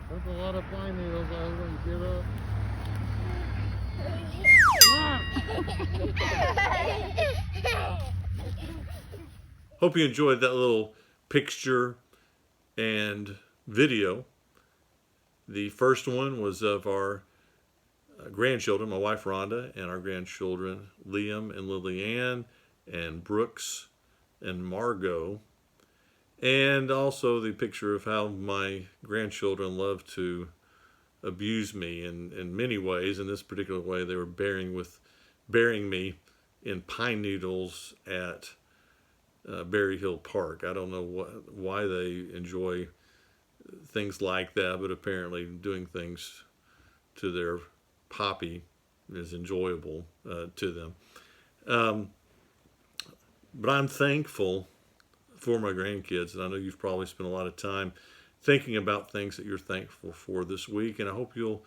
That's a lot of pine needles. I was going to get up. Hope you enjoyed that little picture and video. The first one was of our grandchildren, my wife Rhonda, and our grandchildren Liam and Lily Ann, and Brooks and Margot. And also the picture of how my grandchildren love to abuse me in many ways. In this particular way, they were burying me in pine needles at Berry Hill Park. I don't know why they enjoy things like that, but apparently doing things to their poppy is enjoyable to them. But I'm thankful for my grandkids, and I know you've probably spent a lot of time thinking about things that you're thankful for this week, and I hope you'll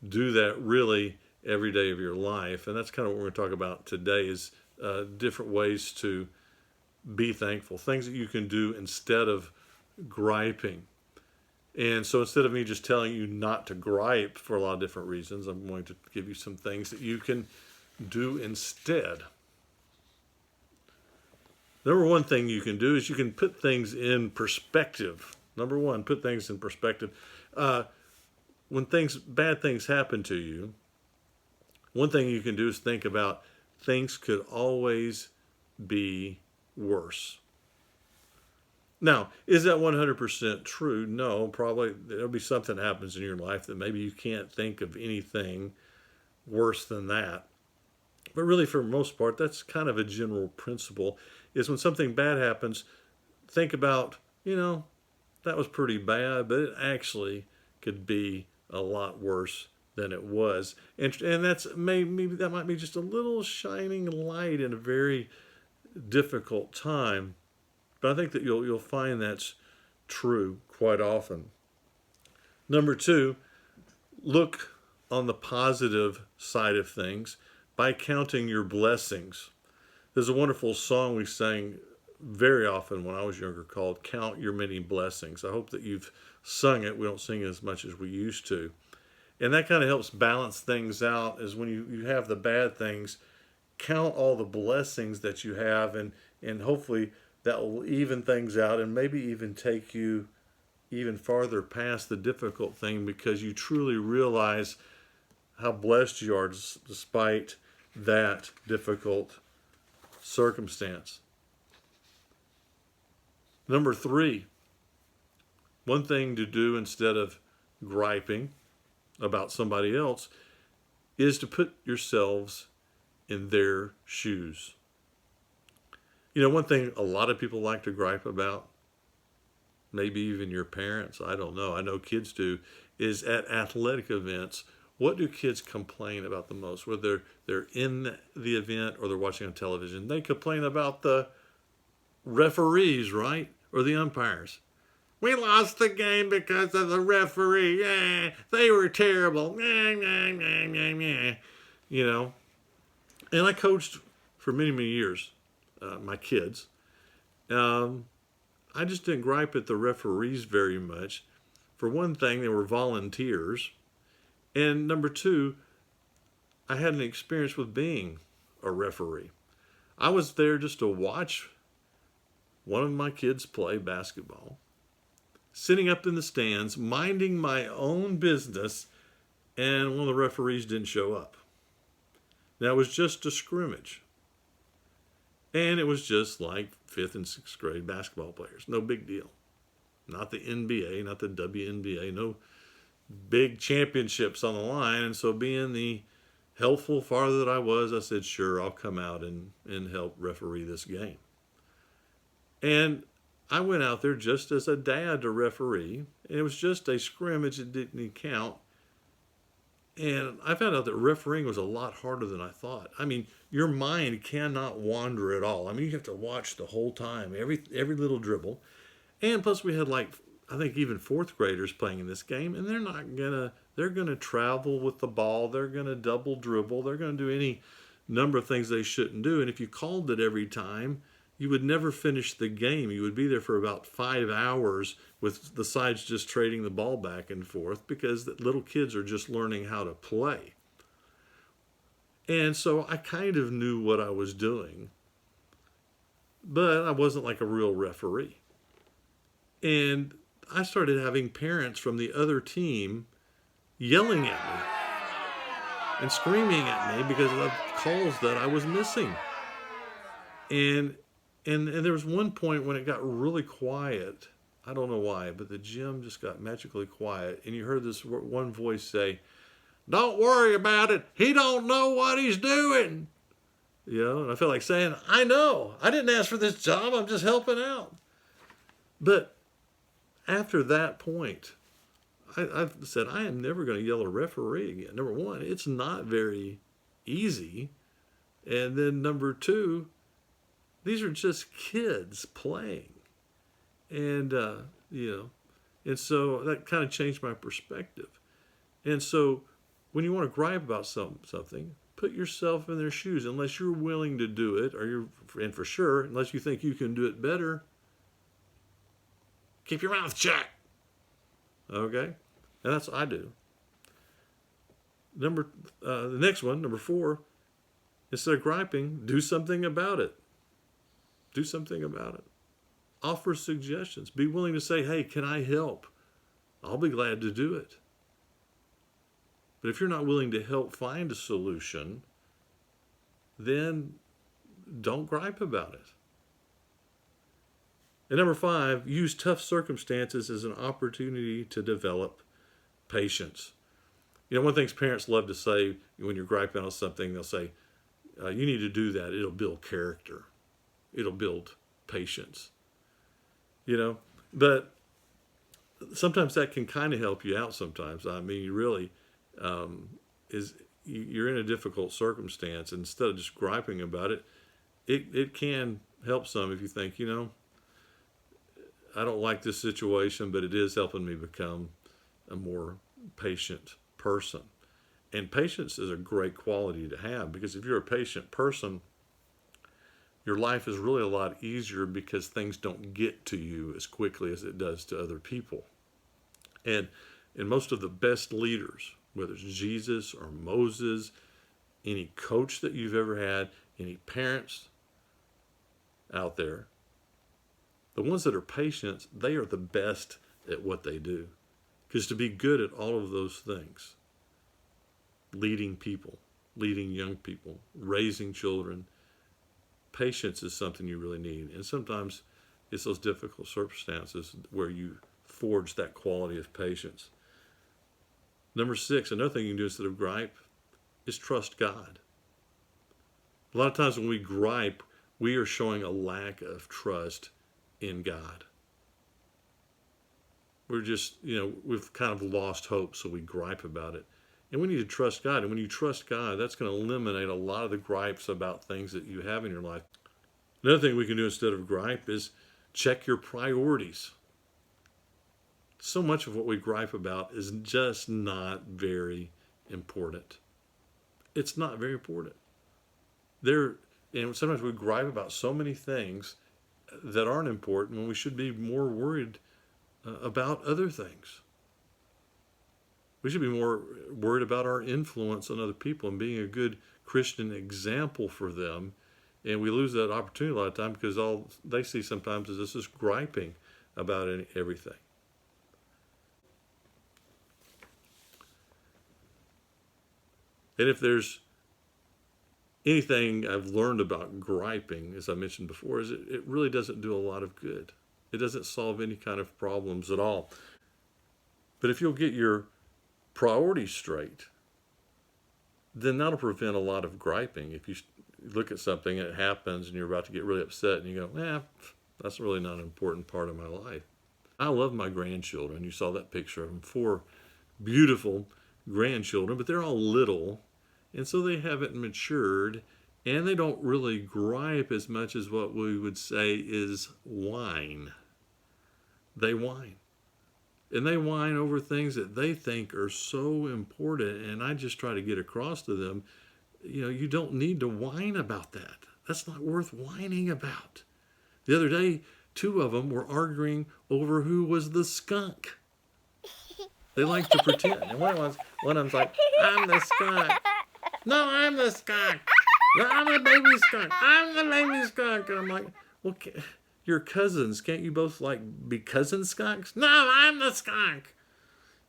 do that really every day of your life. And that's kind of what we're going to talk about today, is different ways to be thankful, things that you can do instead of griping. And so instead of me just telling you not to gripe for a lot of different reasons, I'm going to give you some things that you can do instead. Number one thing you can do is you can put things in perspective. Number one, put things in perspective. When bad things happen to you, one thing you can do is think about things could always be worse. Now, is that 100% true? No, probably there'll be something that happens in your life that maybe you can't think of anything worse than that. But really, for the most part, that's kind of a general principle, is when something bad happens, think about, that was pretty bad, but it actually could be a lot worse than it was. And maybe that might be just a little shining light in a very difficult time. But I think that you'll find that's true quite often. Number two, look on the positive side of things by counting your blessings. There's a wonderful song we sang very often when I was younger called Count Your Many Blessings. I hope that you've sung it. We don't sing it as much as we used to. And that kind of helps balance things out, is when you have the bad things, count all the blessings that you have, and hopefully that will even things out and maybe even take you even farther past the difficult thing, because you truly realize how blessed you are despite that difficult circumstance. Number three, one thing to do instead of griping about somebody else is to put yourselves in their shoes. One thing a lot of people like to gripe about, maybe even your parents, I don't know, I know kids do, is at athletic events, what do kids complain about the most? Whether they're in the event or they're watching on television, they complain about the referees, right? Or the umpires. We lost the game because of the referee. They were terrible. And I coached for many, many years, my kids. I just didn't gripe at the referees very much. For one thing, they were volunteers. And number two, I had an experience with being a referee. I was there just to watch one of my kids play basketball, sitting up in the stands, minding my own business, and one of the referees didn't show up. Now, it was just a scrimmage. And it was just like 5th and 6th grade basketball players. No big deal. Not the NBA, not the WNBA, no big championships on the line. And so, being the helpful father that I was, I said, sure, I'll come out and help referee this game. And I went out there just as a dad to referee. And it was just a scrimmage. It didn't count. And I found out that refereeing was a lot harder than I thought. I mean, your mind cannot wander at all. I mean, you have to watch the whole time, every little dribble. And plus we had I think even 4th graders playing in this game, and they're going to travel with the ball. They're going to double dribble. They're going to do any number of things they shouldn't do. And if you called it every time, you would never finish the game. You would be there for about 5 hours with the sides just trading the ball back and forth because the little kids are just learning how to play. And so I kind of knew what I was doing, but I wasn't like a real referee. And I started having parents from the other team yelling at me and screaming at me because of calls that I was missing. And there was one point when it got really quiet. I don't know why, but the gym just got magically quiet. And you heard this one voice say, "Don't worry about it. He don't know what he's doing." You know, and I felt like saying, I know. I didn't ask for this job. I'm just helping out. But after that point, I've said, I am never going to yell at a referee again. Number one, it's not very easy. And then number two, these are just kids playing. And, and so that kind of changed my perspective. And so when you want to gripe about something, put yourself in their shoes. Unless you're willing to do it, and for sure, unless you think you can do it better, keep your mouth shut. Okay? And that's what I do. The next one, number 4, instead of griping, do something about it. Do something about it. Offer suggestions. Be willing to say, hey, can I help? I'll be glad to do it. But if you're not willing to help find a solution, then don't gripe about it. And number 5, use tough circumstances as an opportunity to develop patience. You know, one of the things parents love to say when you're griping on something, they'll say, you need to do that. It'll build character. It'll build patience. You know, but sometimes that can kind of help you out sometimes. I mean, you really, you're in a difficult circumstance. And instead of just griping about it, it can help some if you think, you know, I don't like this situation, but it is helping me become a more patient person. And patience is a great quality to have, because if you're a patient person, your life is really a lot easier because things don't get to you as quickly as it does to other people. And most of the best leaders, whether it's Jesus or Moses, any coach that you've ever had, any parents out there, the ones that are patient, they are the best at what they do. Because to be good at all of those things, leading people, leading young people, raising children, patience is something you really need. And sometimes it's those difficult circumstances where you forge that quality of patience. Number 6, another thing you can do instead of gripe is trust God. A lot of times when we gripe, we are showing a lack of trust in God. We're just, we've kind of lost hope, so we gripe about it. And we need to trust God. And when you trust God, that's going to eliminate a lot of the gripes about things that you have in your life. Another thing we can do instead of gripe is check your priorities. So much of what we gripe about is just not very important. It's not very important. And sometimes we gripe about so many things that aren't important when we should be more worried about other things. We should be more worried about our influence on other people and being a good Christian example for them. And we lose that opportunity a lot of time because all they see sometimes is this is griping about everything. And if there's anything I've learned about griping, as I mentioned before, is it really doesn't do a lot of good. It doesn't solve any kind of problems at all. But if you'll get your priorities straight, then that'll prevent a lot of griping. If you look at something and it happens and you're about to get really upset and you go, that's really not an important part of my life. I love my grandchildren. You saw that picture of them, 4 beautiful grandchildren, but they're all little. And so they haven't matured, and they don't really gripe as much as what we would say is whine. They whine. And they whine over things that they think are so important, and I just try to get across to them, you don't need to whine about that. That's not worth whining about. The other day, two of them were arguing over who was the skunk. They like to pretend. And one of them's like, I'm the skunk. No, I'm the skunk. No, I'm the baby skunk. I'm the baby skunk. And I'm like, well, you're cousins. Can't you both be cousin skunks? No, I'm the skunk.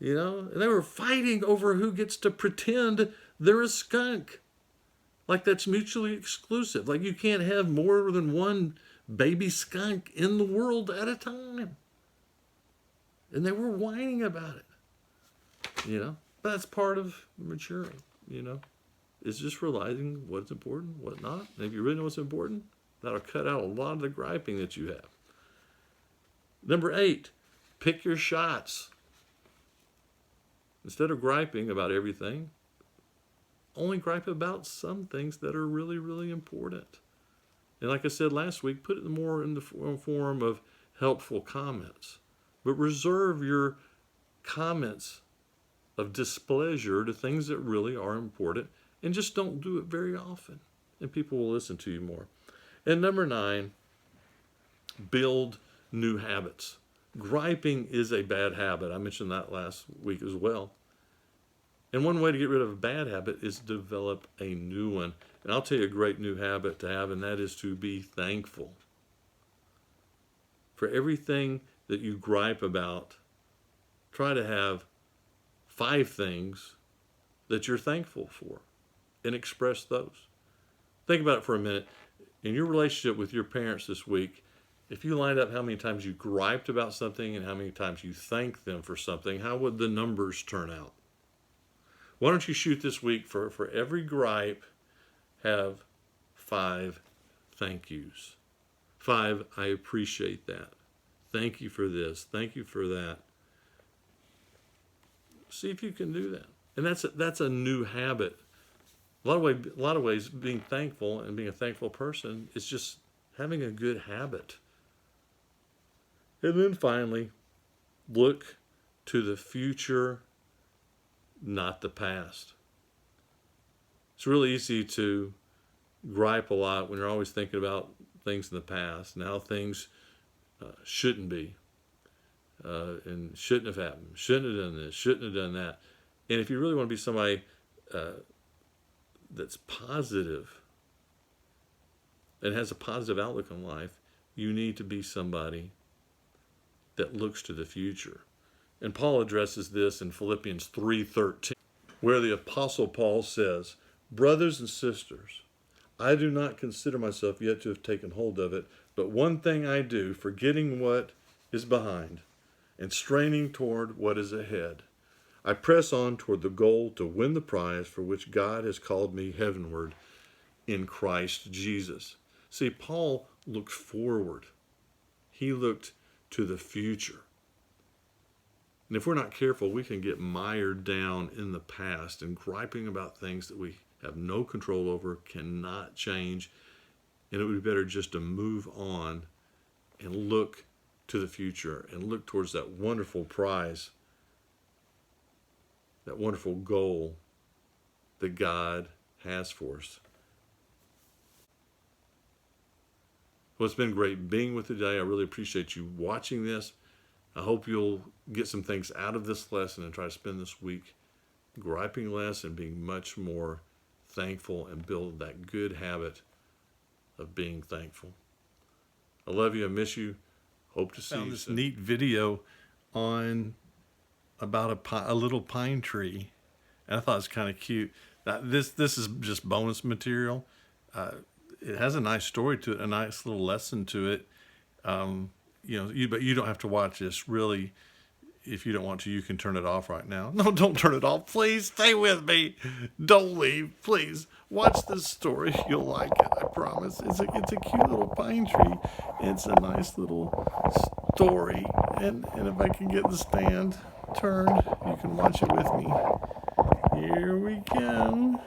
And they were fighting over who gets to pretend they're a skunk. Like that's mutually exclusive. Like you can't have more than one baby skunk in the world at a time. And they were whining about it. But that's part of maturing, It's just realizing what's important, what's not. And if you really know what's important, that'll cut out a lot of the griping that you have. Number 8, pick your shots. Instead of griping about everything, only gripe about some things that are really, really important. And like I said last week, put it more in the form of helpful comments. But reserve your comments of displeasure to things that really are important, and just don't do it very often. And people will listen to you more. And number 9, build new habits. Griping is a bad habit. I mentioned that last week as well. And one way to get rid of a bad habit is to develop a new one. And I'll tell you a great new habit to have, and that is to be thankful. For everything that you gripe about, try to have 5 things that you're thankful for and express those. Think about it for a minute. In your relationship with your parents this week, if you lined up how many times you griped about something and how many times you thanked them for something, how would the numbers turn out? Why don't you shoot this week for every gripe, have 5 thank yous. 5, I appreciate that. Thank you for this. Thank you for that. See if you can do that. And that's a new habit. A lot of ways being thankful and being a thankful person is just having a good habit. And then finally, look to the future, not the past. It's really easy to gripe a lot when you're always thinking about things in the past and how things shouldn't be. And shouldn't have happened, shouldn't have done this, shouldn't have done that. And if you really want to be somebody that's positive and has a positive outlook on life, you need to be somebody that looks to the future. And Paul addresses this in Philippians 3:13, where the Apostle Paul says, brothers and sisters, I do not consider myself yet to have taken hold of it, but one thing I do, forgetting what is behind and straining toward what is ahead, I press on toward the goal to win the prize for which God has called me heavenward in Christ Jesus. See, Paul looked forward. He looked to the future. And if we're not careful, we can get mired down in the past and griping about things that we have no control over, cannot change. And it would be better just to move on and look to the future and look towards that wonderful prize, that wonderful goal that God has for us. Well, it's been great being with you today. I really appreciate you watching this. I hope you'll get some things out of this lesson and try to spend this week griping less and being much more thankful and build that good habit of being thankful. I love you. I miss you. Hope to see you soon. Neat video on about a little pine tree. And I thought it was kind of cute. This is just bonus material. It has a nice story to it, a nice little lesson to it. But you don't have to watch this. Really, if you don't want to, you can turn it off right now. No, don't turn it off. Please stay with me. Don't leave. Please watch this story. You'll like it. I promise. It's a cute little pine tree. It's a nice little story. And if I can get the stand turned, you can watch it with me. Here we go.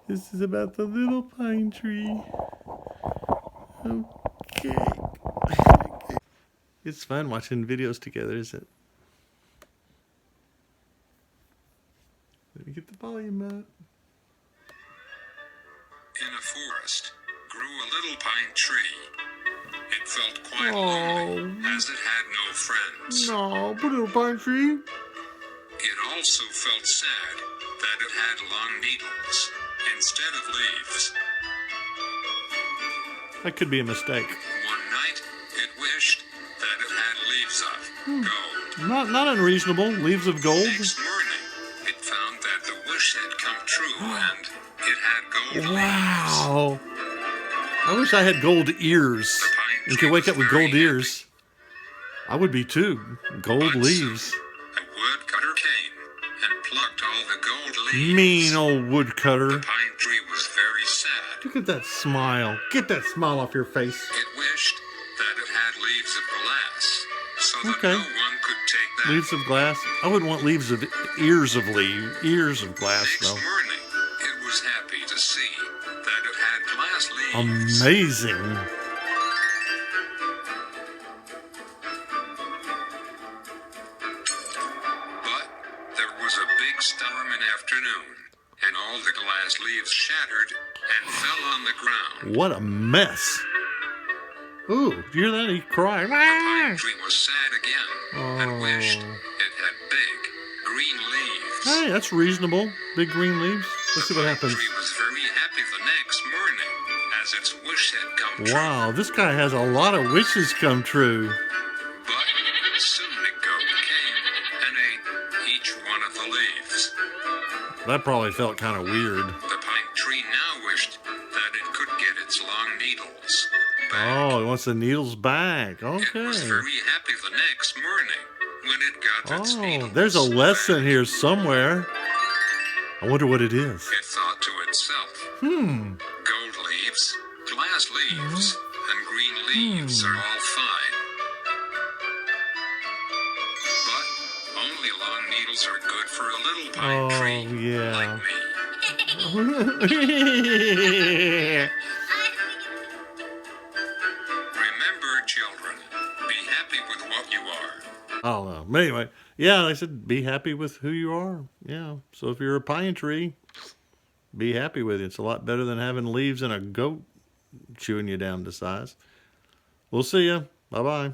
This is about the little pine tree. Okay. It's fun watching videos together, isn't it? Let me get the volume up. In a forest grew a little pine tree. It felt quite lonely, as it had no friends. No, poor little pine tree. It also felt sad that it had long needles instead of leaves. That could be a mistake. One night, it wished that it had leaves of gold. Not unreasonable. Leaves of gold. Next morning, it found that the wish had come true and it had gold leaves. Wow. I wish I had gold ears. The pine And tree could wake was up with very gold ears. I would be too. Gold But leaves. soon, a woodcutter came and plucked all the gold leaves. Mean old woodcutter. The pine tree was very sad. Look at that smile. Get that smile off your face. It wished that it had leaves of glass, so that Okay. no one could take them. Leaves of glass. I wouldn't want leaves of ears of glass Next though. morning, it was happy to see that it had glass leaves. Amazing. But there was a big storm in afternoon, and all the glass leaves shattered and fell on the ground. What a mess. Ooh, did you hear that? He cried. The pine tree was sad again and wished Oh. it had big green leaves. Hey, that's reasonable. Big green leaves. Let's see what The happens. pine tree was very happy the next morning, as its wish had come true. Wow, this guy has a lot of wishes come true. But soon a goat came and ate each one of the leaves. That probably felt kind of weird. The pine tree now wished that it could get its long needles back. Oh, he wants the needles back. It was Okay. very happy the next morning when it got its Oh, needles there's a lesson back. here somewhere. I wonder what it is. It thought to itself, gold leaves, glass leaves, and green leaves are all fine. But only long needles are good for a little pine Oh, tree yeah. like me. Remember, children, be happy with what you are. I don't know. But anyway, yeah, they said be happy with who you are. Yeah. So if you're a pine tree, be happy with it. It's a lot better than having leaves and a goat chewing you down to size. We'll see ya. Bye-bye.